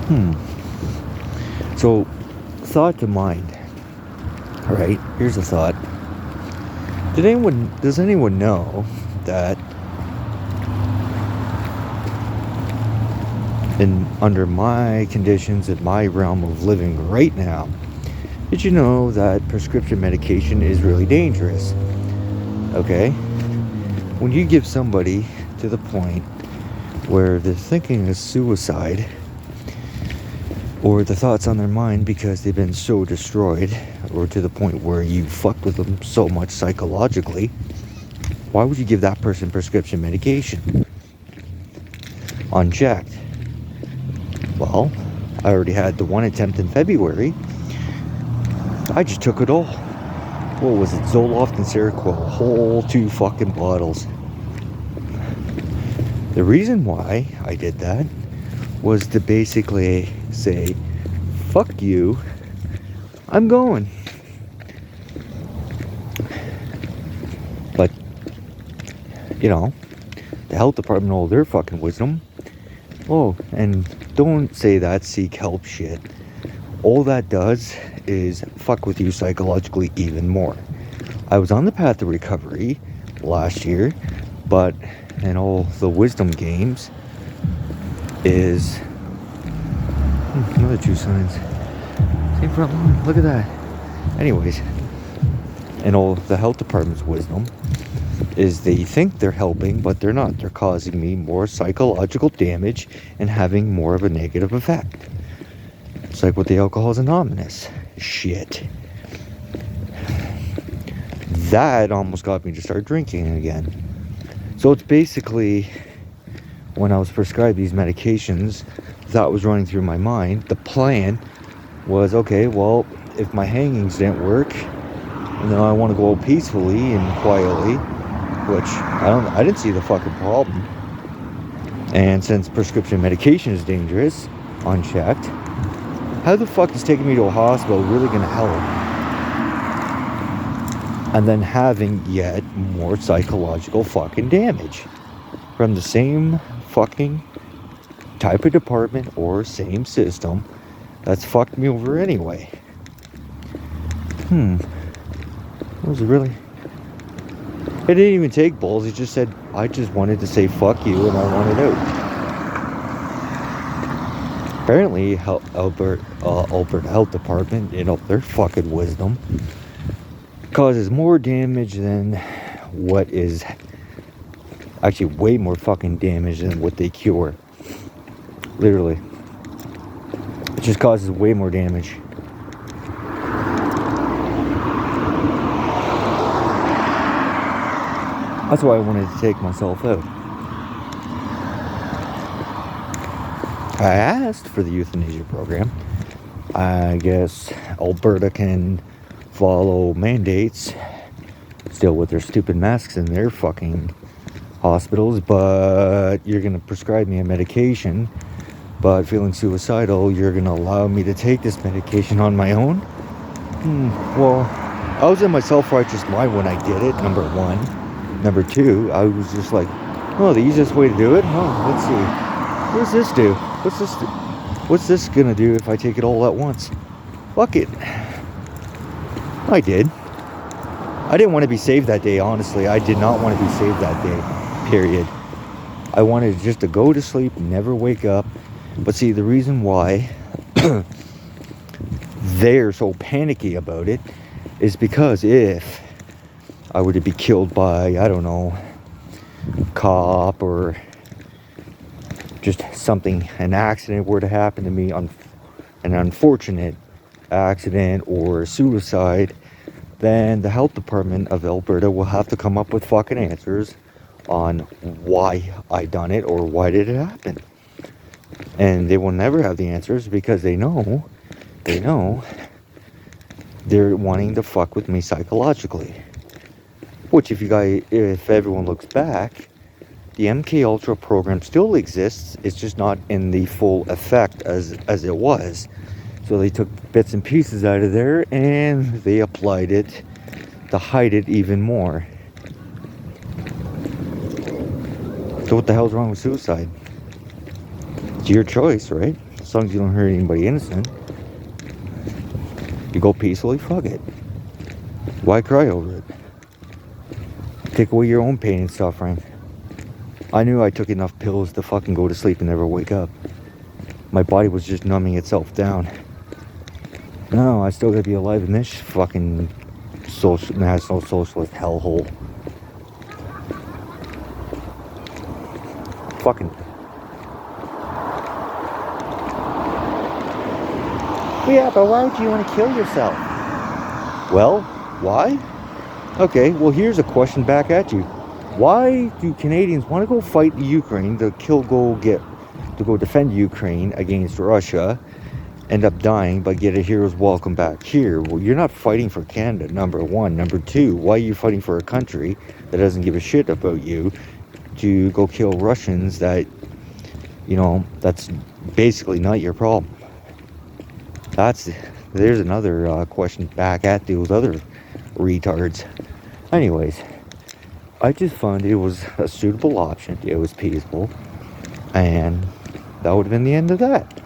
Hmm. So, thought to mind. Right? Here's a thought. Does anyone know that under my conditions in my realm of living right now, did you know that prescription medication is really dangerous? Okay? When you give somebody to the point where they're thinking of suicide, or the thoughts on their mind because they've been so destroyed, or to the point where you fucked with them so much psychologically, why would you give that person prescription medication unchecked? Well, I already had the one attempt in February. I just took it all. What was it? Zoloft and Seroquel, a whole 2 fucking bottles. The reason why I did that was to basically say, fuck you, I'm going. But, you know, the health department, all their fucking wisdom. Oh, and don't say that seek help shit. All that does is fuck with you psychologically even more. I was on the path to recovery last year, but in all the wisdom games is another 2 signs. Same front lawn, look at that. Anyways, and all the health department's wisdom is they think they're helping, but they're not. They're causing me more psychological damage and having more of a negative effect. It's like with the Alcoholics Anonymous shit. That almost got me to start drinking again. So it's basically, when I was prescribed these medications, that was running through my mind. The plan was, okay, well, if my hangings didn't work, and then I want to go out peacefully and quietly, which I didn't see the fucking problem. And since prescription medication is dangerous, unchecked, how the fuck is taking me to a hospital really gonna help? And then having yet more psychological fucking damage from the same fucking type of department or same system that's fucked me over anyway. Was it really? It didn't even take balls. He just said, I just wanted to say fuck you and I wanted out. Apparently, Alberta Health Department, their fucking wisdom causes more damage than what is actually way more fucking damage than what they cure. Literally. It just causes way more damage. That's why I wanted to take myself out. I asked for the euthanasia program. I guess Alberta can follow mandates still with their stupid masks in their fucking hospitals, but you're going to prescribe me a medication, but feeling suicidal, you're going to allow me to take this medication on my own? Well, I was in my self-righteous mind when I did it, number one. Number two, I was just like, oh, the easiest way to do it? Oh, let's see. What does this do? What's this gonna do if I take it all at once? Fuck it. I did. I didn't want to be saved that day, honestly. I did not want to be saved that day, period. I wanted just to go to sleep, never wake up. But see, the reason why they're so panicky about it is because if I were to be killed by, I don't know, cop or just something, an accident were to happen to me, an unfortunate accident or suicide, then the health department of Alberta will have to come up with fucking answers on why I done it or why did it happen. And they will never have the answers because they know they're wanting to fuck with me psychologically. Which if everyone looks back, the MK Ultra program still exists. It's just not in the full effect as it was. So they took bits and pieces out of there and they applied it to hide it even more. So what the hell's wrong with suicide? It's your choice, right? As long as you don't hurt anybody innocent. You go peacefully, fuck it. Why cry over it? Take away your own pain and suffering. I knew I took enough pills to fucking go to sleep and never wake up. My body was just numbing itself down. No, I still gotta be alive in this fucking National Socialist hellhole. Fucking. Yeah, but why would you want to kill yourself? Well, why? Okay, well here's a question back at you. Why do Canadians want to go fight the Ukraine, to go defend Ukraine against Russia, end up dying, but get a hero's welcome back here? Well, you're not fighting for Canada, number one. Number two, why are you fighting for a country that doesn't give a shit about you to go kill Russians that, that's basically not your problem? There's another question back at those other retards. Anyways, I just found it was a suitable option. It was peaceful, and that would have been the end of that.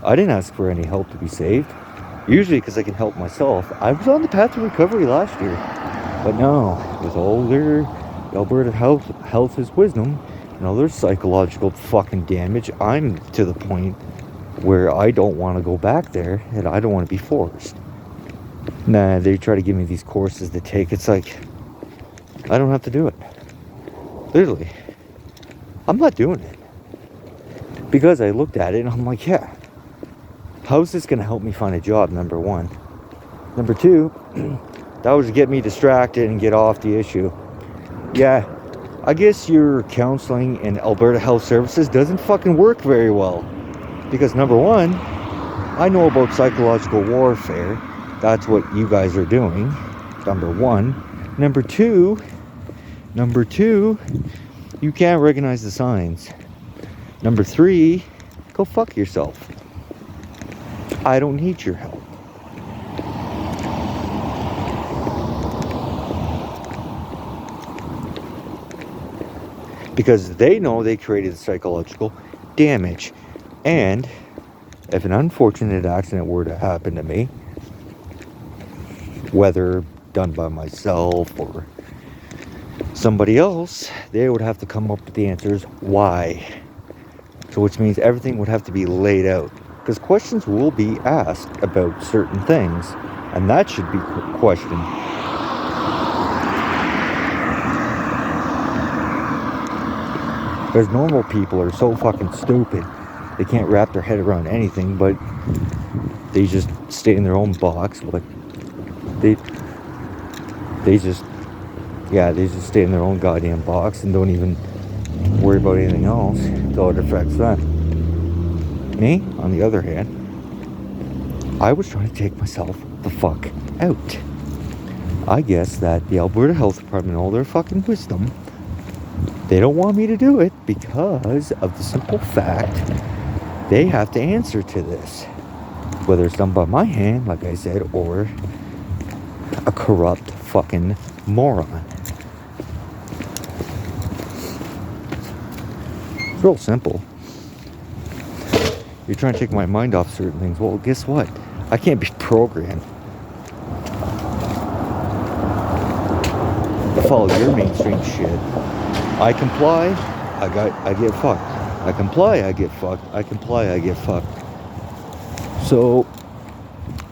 I didn't ask for any help to be saved. Usually because I can help myself. I was on the path to recovery last year. But no, with all their Alberta health is wisdom and all their psychological fucking damage, I'm to the point where I don't want to go back there and I don't want to be forced. Nah, they try to give me these courses to take. It's like, I don't have to do it. Literally. I'm not doing it. Because I looked at it and I'm like, yeah, how's this going to help me find a job, number one? Number two, that was to get me distracted and get off the issue. Yeah, I guess your counseling in Alberta Health Services doesn't fucking work very well. Because number one, I know about psychological warfare. That's what you guys are doing. Number one. Number two, you can't recognize the signs. Number three, go fuck yourself. I don't need your help. Because they know they created psychological damage. And if an unfortunate accident were to happen to me, whether done by myself or somebody else, they would have to come up with the answers why. So which means everything would have to be laid out. Because questions will be asked about certain things. And that should be questioned. Because normal people are so fucking stupid. They can't wrap their head around anything, but they just stay in their own box. But they just stay in their own goddamn box and don't even worry about anything else until it affects them. Me, on the other hand, I was trying to take myself the fuck out. I guess that the Alberta Health Department, all their fucking wisdom, they don't want me to do it because of the simple fact they have to answer to this. Whether it's done by my hand, like I said, or a corrupt fucking moron. It's real simple. You're trying to take my mind off certain things. Well, guess what? I can't be programmed to follow your mainstream shit. I comply, I get fucked. I comply, I get fucked. I comply, I get fucked. So,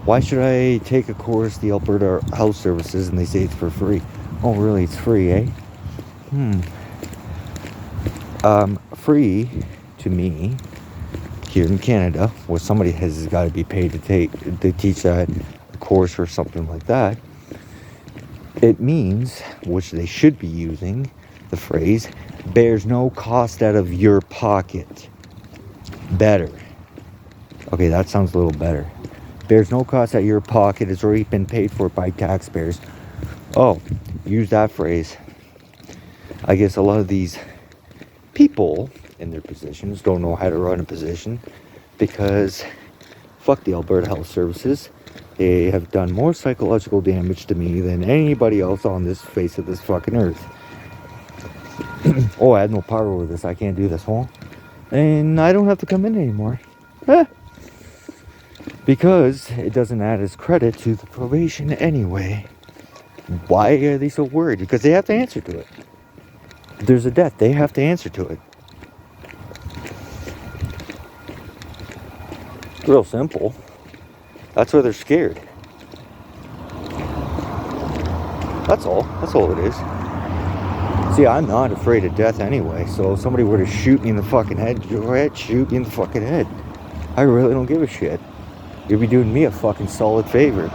why should I take a course, the Alberta Health Services, and they say it's for free? Oh, really? It's free, eh? Free to me here in Canada, where somebody has got to be paid to teach that course or something like that. It means, which they should be using, the phrase, bears no cost out of your pocket. Better. Okay, that sounds a little better. Bears no cost out of your pocket. It's already been paid for by taxpayers. Oh, use that phrase. I guess a lot of these people in their positions don't know how to run a position because fuck the Alberta Health Services. They have done more psychological damage to me than anybody else on this face of this fucking earth. Oh, I have no power over this. I can't do this, huh? And I don't have to come in anymore. Because it doesn't add as credit to the probation anyway. Why are they so worried? Because they have to answer to it. If there's a death, they have to answer to it. Real simple. That's why they're scared. That's all. That's all it is. See, I'm not afraid of death anyway, so if somebody were to shoot me in the fucking head, go ahead, shoot me in the fucking head. I really don't give a shit. You'd be doing me a fucking solid favor.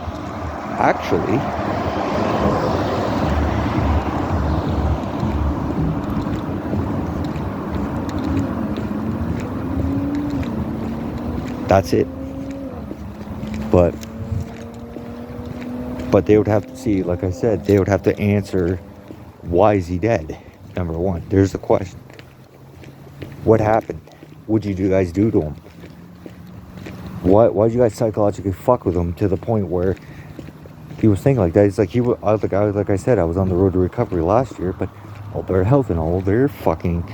Actually, that's it. But they would have to see, like I said, they would have to answer, why is he dead? Number one. There's the question. What happened? What did you guys do to him? Why did you guys psychologically fuck with him to the point where he was thinking like that? It's like like I said, I was on the road to recovery last year, but Alberta Health and all their fucking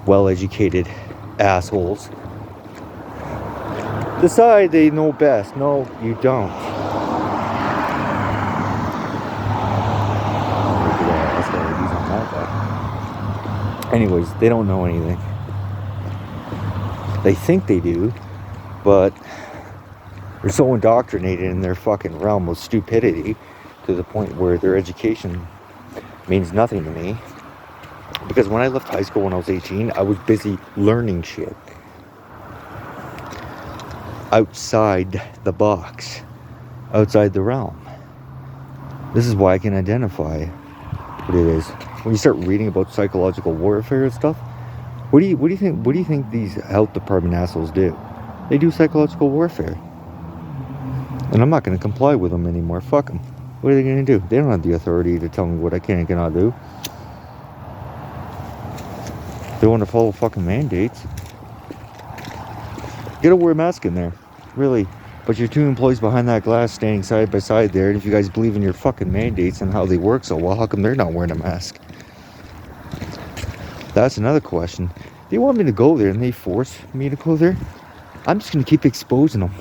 well-educated assholes decide they know best. No, you don't. Anyways, they don't know anything. They think they do, but they're so indoctrinated in their fucking realm of stupidity to the point where their education means nothing to me. Because when I left high school when I was 18, I was busy learning shit outside the box, outside the realm. This is why I can identify what it is. When you start reading about psychological warfare and stuff, what do you think these health department assholes do? They do psychological warfare. And I'm not going to comply with them anymore. Fuck them. What are they going to do? They don't have the authority to tell me what I can and cannot do. They want to follow fucking mandates. You gotta wear a mask in there. Really. But you're two employees behind that glass standing side by side there, and if you guys believe in your fucking mandates and how they work so well, how come they're not wearing a mask? That's another question. If you want me to go there and they force me to go there, I'm just going to keep exposing them.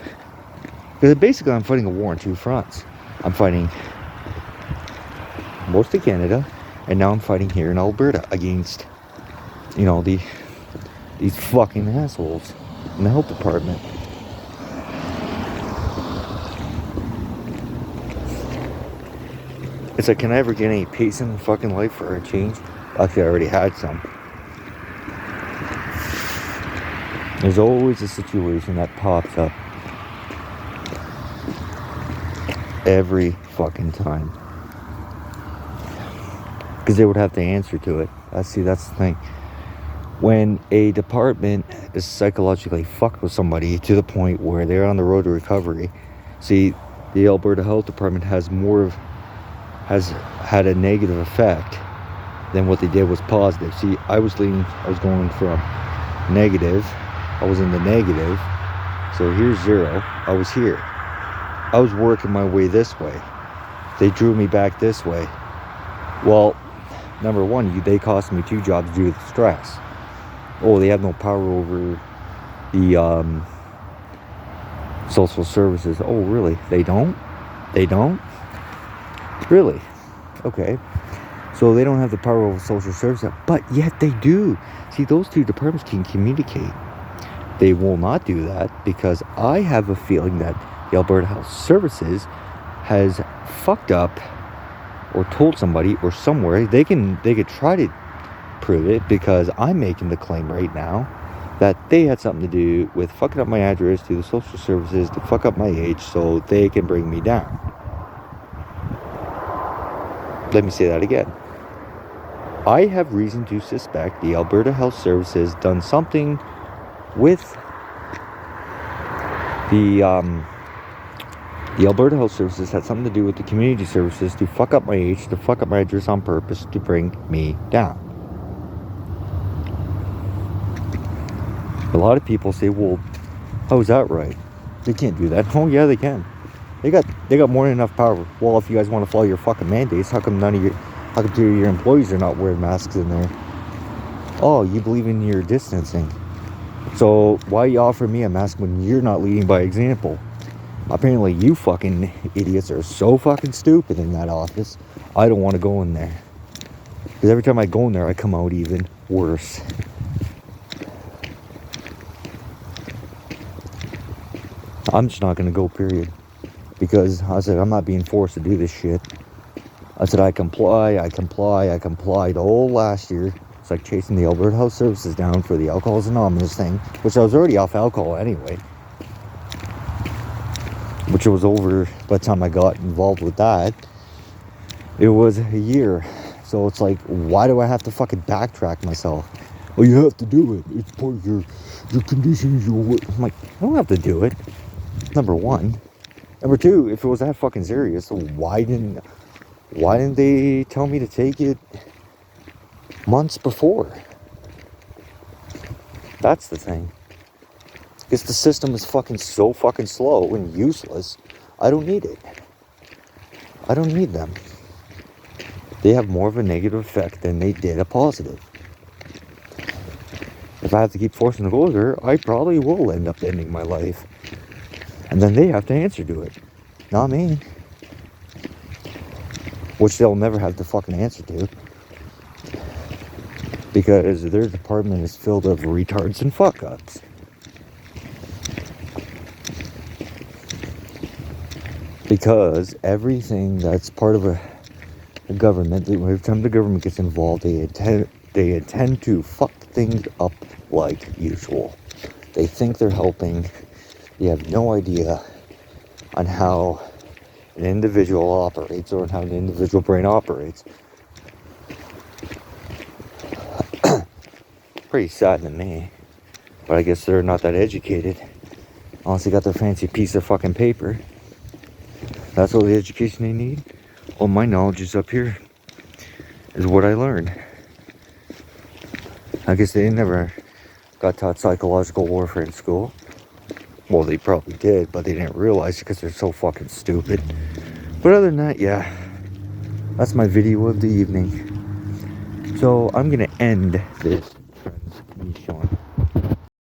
Because basically I'm fighting a war on two fronts. I'm fighting most of Canada, and now I'm fighting here in Alberta against, these fucking assholes in the health department. It's like, can I ever get any peace in the fucking life for a change? Actually, I already had some. There's always a situation that pops up every fucking time. Because they would have to answer to it. That's the thing. When a department is psychologically fucked with somebody to the point where they're on the road to recovery, see, the Alberta Health Department has had a negative effect than what they did was positive. See, I was going from negative. I was in the negative. So here's zero. I was here. I was working my way this way. They drew me back this way. Well, number one, they cost me 2 jobs due to the stress. Oh, they have no power over the social services. Oh, really? They don't? They don't? Really? Okay. So they don't have the power over social services, but yet they do. See, those two departments can communicate. They will not do that because I have a feeling that the Alberta Health Services has fucked up or told somebody or somewhere. They could try to prove it because I'm making the claim right now that they had something to do with fucking up my address to the social services to fuck up my age so they can bring me down. Let me say that again. I have reason to suspect the Alberta Health Services done something with the Alberta Health Services had something to do with the community services to fuck up my age, to fuck up my address on purpose, to bring me down. A lot of people say, well, how is that right? They can't do that. Oh yeah, they can. They got more than enough power. Well, if you guys want to follow your fucking mandates, how come two of your employees are not wearing masks in there? Oh, you believe in your distancing. So why are you offering me a mask when you're not leading by example? Apparently you fucking idiots are so fucking stupid in that office. I don't want to go in there. Because every time I go in there, I come out even worse. I'm just not going to go, period. Because I said, I'm not being forced to do this shit. I said, I complied all last year. It's like chasing the Alberta Health Services down for the Alcoholics Anonymous thing, which I was already off alcohol anyway. Which was over by the time I got involved with that. It was a year. So it's like, why do I have to fucking backtrack myself? Oh, you have to do it. It's part of your conditions, your work. I'm like, I don't have to do it. Number one. Number two, if it was that fucking serious, why didn't they tell me to take it months before? That's the thing. Because the system is fucking so fucking slow and useless. I don't need it. I don't need them. They have more of a negative effect than they did a positive. If I have to keep forcing to go there, I probably will end up ending my life. And then they have to answer to it. Not me. Which they'll never have to fucking answer to. Because their department is filled of retards and fuck-ups. Because everything that's part of a government, every time the government gets involved, they intend to fuck things up like usual. They think they're helping. You have no idea on how an individual operates or on how an individual brain operates. Pretty sad to me. But I guess they're not that educated. Unless they got their fancy piece of fucking paper. That's all the education they need. All my knowledge is up here. Is what I learned. I guess they never got taught psychological warfare in school. Well, they probably did, but they didn't realize it because they're so fucking stupid. But other than that, yeah. That's my video of the evening. So I'm going to end this transmission